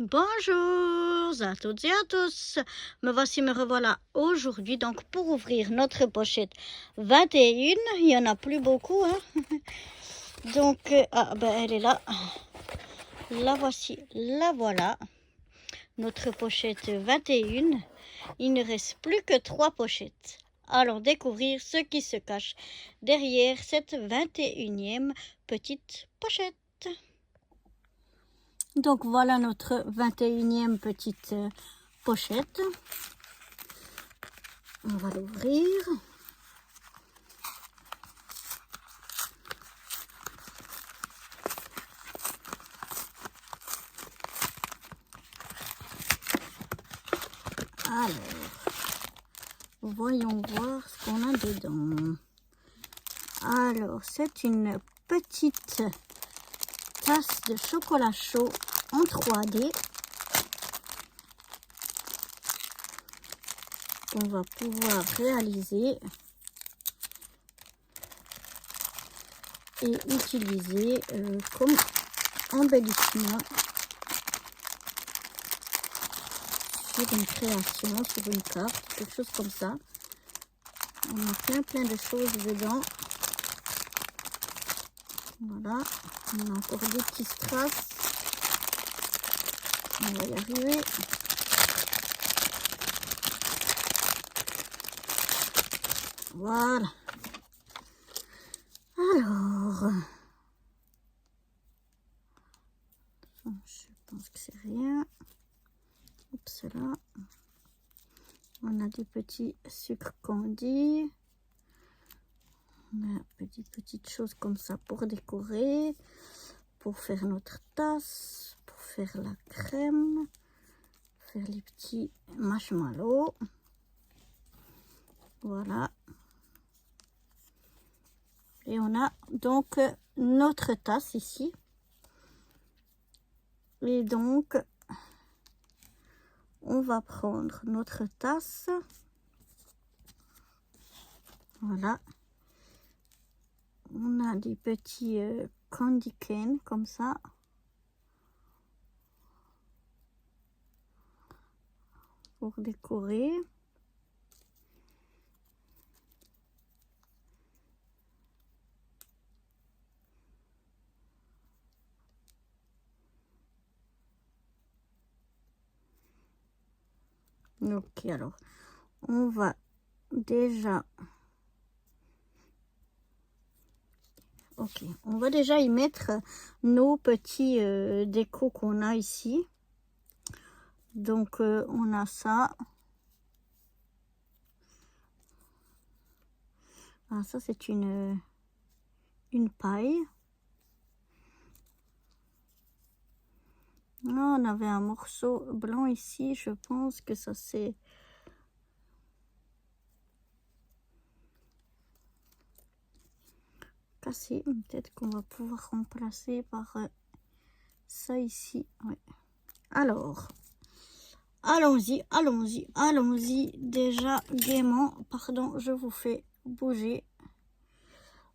Bonjour à toutes et à tous. Me revoilà aujourd'hui donc pour ouvrir notre pochette 21. Il n'y en a plus beaucoup, hein. Donc, elle est là. La voici, la voilà. Notre pochette 21. Il ne reste plus que 3 pochettes. Allons découvrir ce qui se cache derrière cette 21e petite pochette. Donc voilà notre 21e petite pochette. On va l'ouvrir. Alors, voyons voir ce qu'on a dedans. Alors, c'est une petite tasse de chocolat chaud en 3D. On va pouvoir réaliser et utiliser comme embellissement sur une création, sur une carte, quelque chose comme ça. On a plein de choses dedans. Voilà, on a encore des petits strass. On va y arriver. Voilà. Alors, je pense que c'est rien. Oups, là. On a des petits sucres candy. On a des petites choses comme ça pour décorer, pour faire notre tasse, pour faire la crème, faire les petits marshmallows. Voilà. Et on a donc notre tasse ici. Et donc, on va prendre notre tasse. Voilà. On a des petits candy cane comme ça. Pour décorer. Ok, alors, on va déjà... Ok, on va déjà y mettre nos petits décos qu'on a ici. Donc, on a ça. Ah, ça, c'est une paille. Ah, on avait un morceau blanc ici. Je pense que ça, c'est... cassé. Peut-être qu'on va pouvoir remplacer par ça ici. Ouais. Alors, allons-y, allons-y, allons-y. Déjà gaiement. Pardon, je vous fais bouger.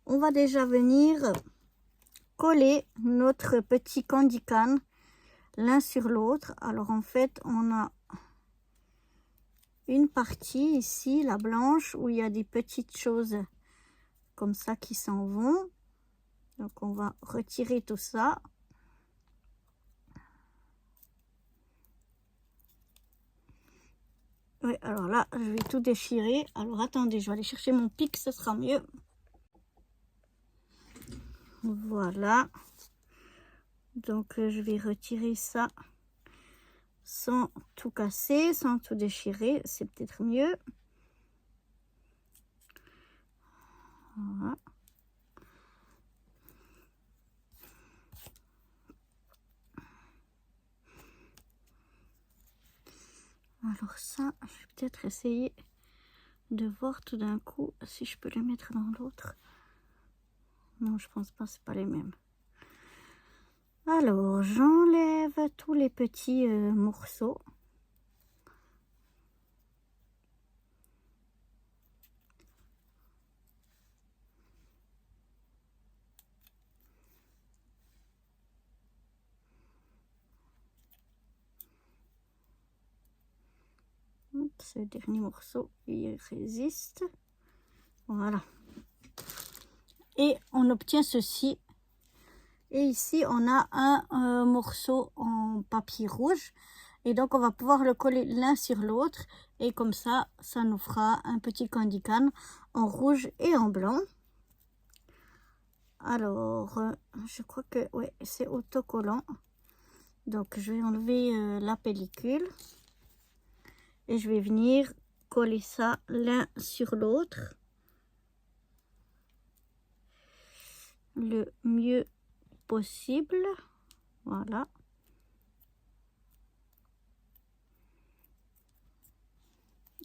On va déjà venir coller notre petit candy can l'un sur l'autre. Alors en fait, on a une partie ici, la blanche, où il y a des petites choses comme ça qui s'en vont. Donc on va retirer tout ça. Oui, alors là, je vais tout déchirer. Alors attendez, je vais aller chercher mon pic, ce sera mieux. Voilà. Donc je vais retirer ça sans tout casser, sans tout déchirer. C'est peut-être mieux. Voilà. Alors ça, je vais peut-être essayer de voir tout d'un coup si je peux les mettre dans l'autre. Non, je pense pas, c'est pas les mêmes. Alors, j'enlève tous les petits morceaux. Ce dernier morceau, il résiste. Voilà. Et on obtient ceci. Et ici, on a un morceau en papier rouge. Et donc, on va pouvoir le coller l'un sur l'autre. Et comme ça, ça nous fera un petit candy cane en rouge et en blanc. Alors, je crois que ouais, c'est autocollant. Donc, je vais enlever la pellicule. Et je vais venir coller ça l'un sur l'autre. Le mieux possible. Voilà.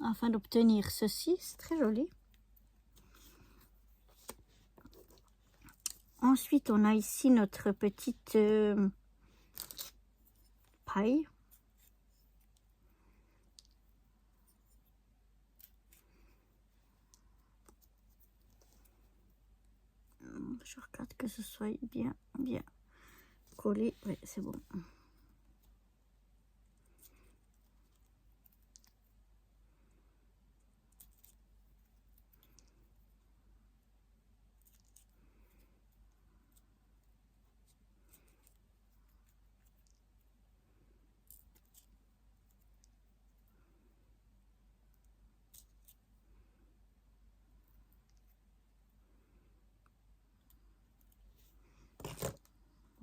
Afin d'obtenir ceci, c'est très joli. Ensuite, on a ici notre petite paille. Je regarde que ce soit bien collé. Oui, c'est bon.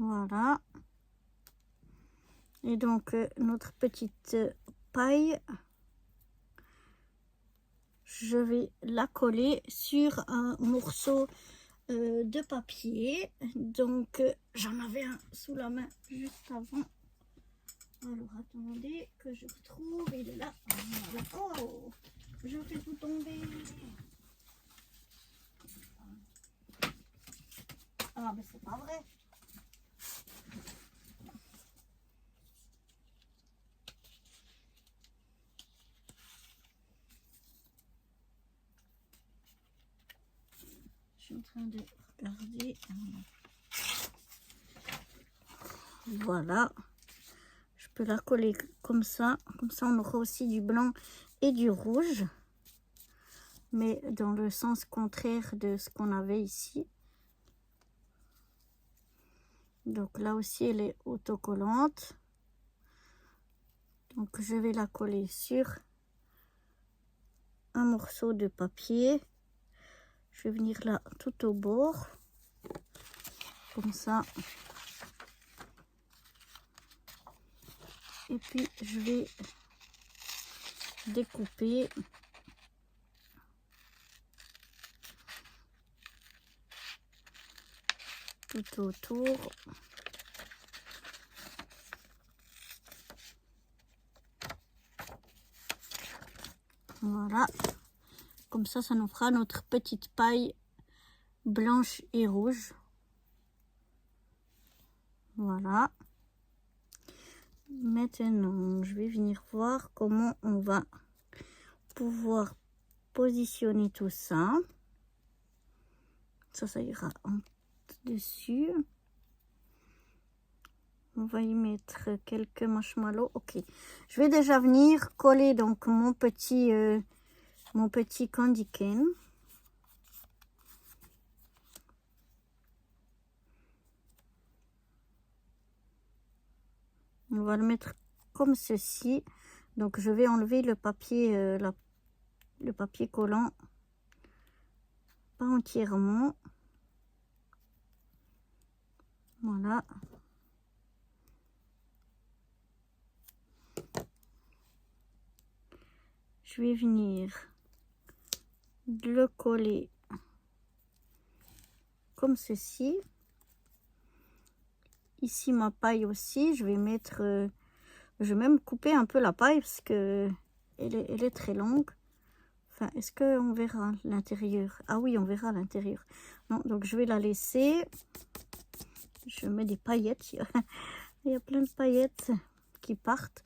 Voilà. Et donc, notre petite paille, je vais la coller sur un morceau de papier. Donc, j'en avais un sous la main juste avant. Alors, attendez que je retrouve. Il est là. Voilà. Oh, je fais tout tomber. Ah, mais c'est pas vrai. Je suis en train de regarder. Voilà. Je peux la coller comme ça. Comme ça, on aura aussi du blanc et du rouge. Mais dans le sens contraire de ce qu'on avait ici. Donc là aussi, elle est autocollante. Donc je vais la coller sur un morceau de papier. Je vais venir là tout au bord. Comme ça. Et puis je vais découper tout autour. Voilà. Comme ça nous fera notre petite paille blanche et rouge. Voilà. Maintenant, je vais venir voir comment on va pouvoir positionner tout ça. Ça ira en dessus. On va y mettre quelques marshmallows. Ok. Je vais déjà venir coller donc mon petit candy cane. On va le mettre comme ceci. Donc je vais enlever le papier, le papier collant, pas entièrement. Voilà. Je vais venir le coller comme ceci. Ici ma paille aussi, je vais mettre, je vais même couper un peu la paille parce que elle est très longue. Enfin, est-ce qu'on verra l'intérieur? Ah oui, on verra l'intérieur. Non, donc je vais la laisser. Je mets des paillettes. Il y a plein de paillettes qui partent.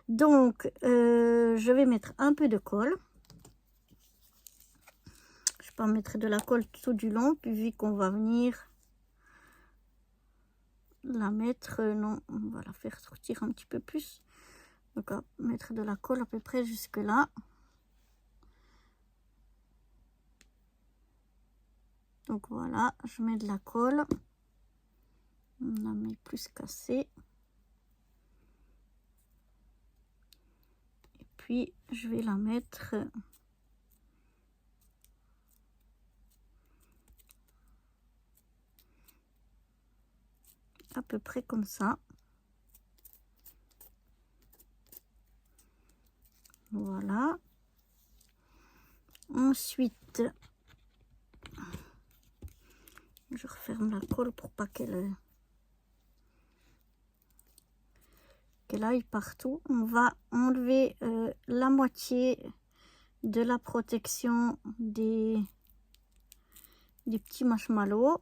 Donc, je vais mettre un peu de colle. Je vais pas mettre de la colle tout du long, vu qu'on va venir la mettre. Non, on va la faire sortir un petit peu plus. Donc, on va mettre de la colle à peu près jusque là. Donc voilà, je mets de la colle. On la met plus cassée. Et puis je vais la mettre à peu près comme ça. Voilà. Ensuite, je referme la colle pour pas qu'elle aille partout. On va enlever la moitié de la protection des petits marshmallows.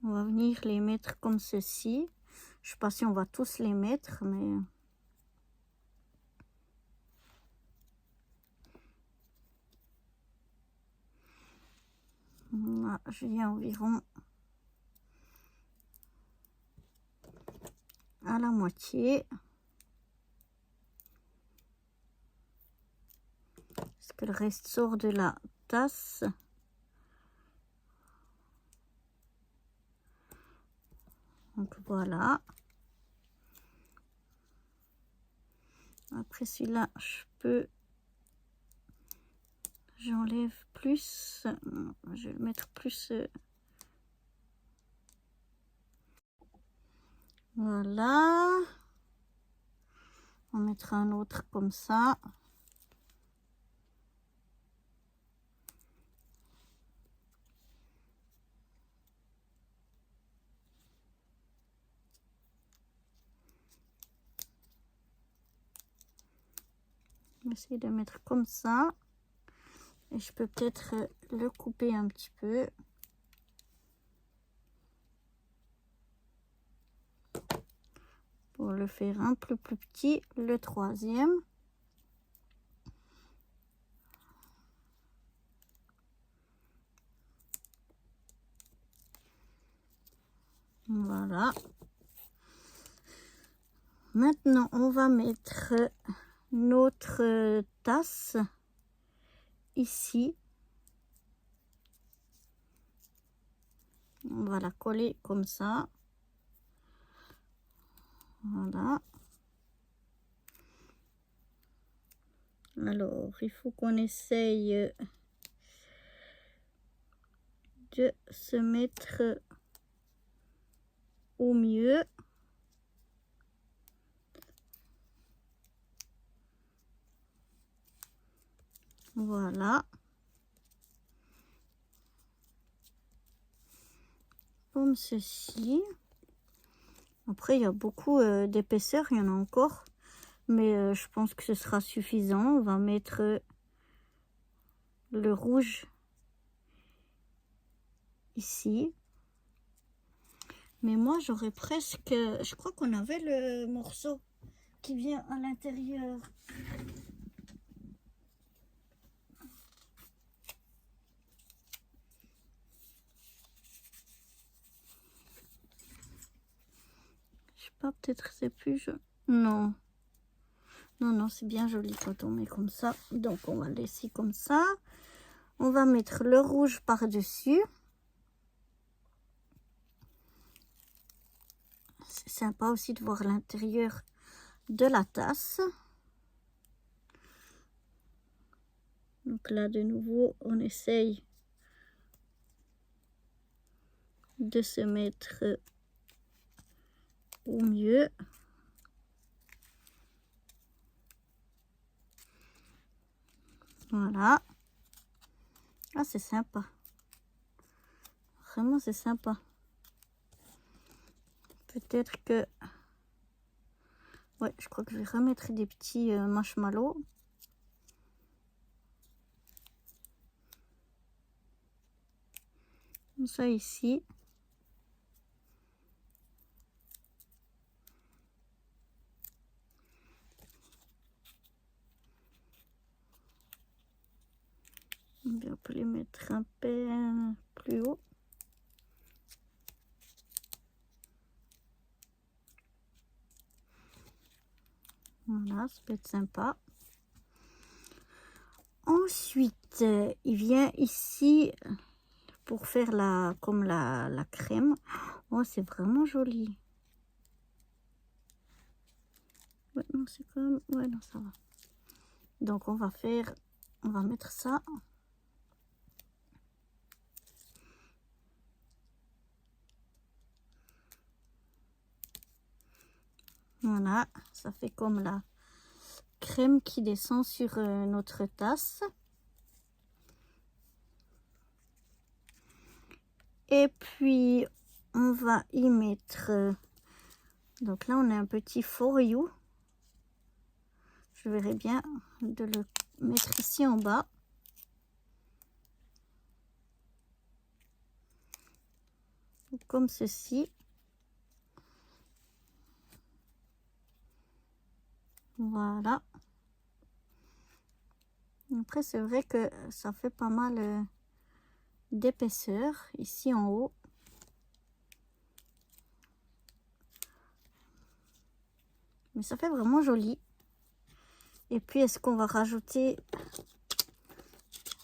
On va venir les mettre comme ceci. Je sais pas si on va tous les mettre, mais là, j'ai environ à la moitié. Parce que le reste sort de la tasse. Donc voilà. Après celui-là, j'enlève plus. Je vais le mettre plus. Voilà. On mettra un autre comme ça. Je vais essayer de mettre comme ça. Et je peux peut-être le couper un petit peu. Pour le faire un peu plus petit, le troisième. Voilà. Maintenant, on va mettre notre tasse ici. On va la coller comme ça. Voilà. Alors, il faut qu'on essaye de se mettre au mieux. Voilà. Comme ceci. Après, il y a beaucoup d'épaisseur, il y en a encore. Mais je pense que ce sera suffisant. On va mettre le rouge ici. Mais moi, j'aurais presque... Je crois qu'on avait le morceau qui vient à l'intérieur. Je sais pas, peut-être c'est plus... Non. Non, non, c'est bien joli quand on met comme ça. Donc, on va le laisser comme ça. On va mettre le rouge par-dessus. C'est sympa aussi de voir l'intérieur de la tasse. Donc là, de nouveau, on essaye de se mettre au mieux. Voilà. Ah, c'est sympa. Vraiment, c'est sympa. Peut-être que... Ouais, je crois que je vais remettre des petits marshmallows. Comme ça ici. On peut les mettre un peu plus haut. Voilà, ça peut être sympa. Ensuite, il vient ici pour faire comme la crème. Oh, c'est vraiment joli. Ouais, non, c'est comme... Ouais, non, ça va. Donc, on va mettre ça. Voilà, ça fait comme la crème qui descend sur notre tasse. Et puis, on va y mettre... donc là, on a un petit for you. Je verrai bien de le mettre ici en bas. Comme ceci. Voilà. Après, c'est vrai que ça fait pas mal d'épaisseur ici en haut. Mais ça fait vraiment joli. Et puis, est-ce qu'on va rajouter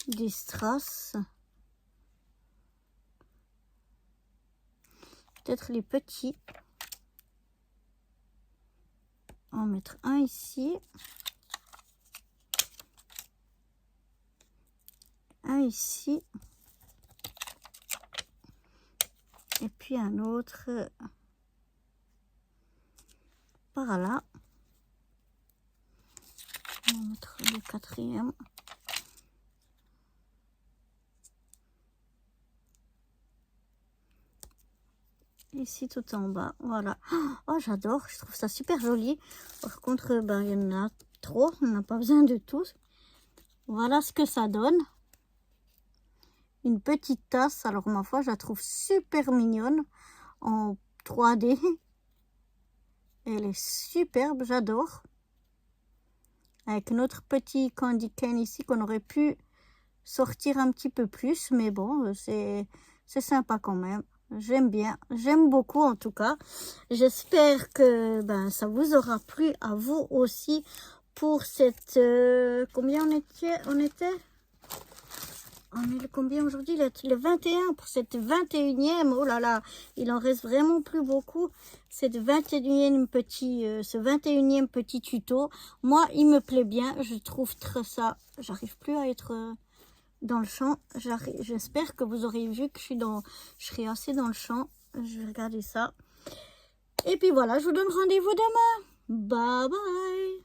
des strass? Peut-être les petits. On va mettre un ici. Un ici. Et puis un autre par là. On va mettre le quatrième. Ici tout en bas, voilà. Oh, j'adore, je trouve ça super joli. Par contre, ben, il y en a trop, on n'a pas besoin de tous. Voilà ce que ça donne. Une petite tasse, alors ma foi, je la trouve super mignonne en 3D. Elle est superbe, j'adore. Avec notre petit candy cane ici qu'on aurait pu sortir un petit peu plus, mais bon, c'est sympa quand même. J'aime bien, j'aime beaucoup en tout cas. J'espère que ça vous aura plu à vous aussi pour cette... combien on était on est le combien aujourd'hui? Le 21 pour cette 21e. Oh là là, il en reste vraiment plus beaucoup. Cette 21e ce 21e petit tuto. Moi, il me plaît bien. Je trouve ça... J'arrive plus à être... dans le champ. J'espère que vous aurez vu que je serai assez dans le champ. Je vais regarder ça. Et puis voilà, je vous donne rendez-vous demain. Bye bye.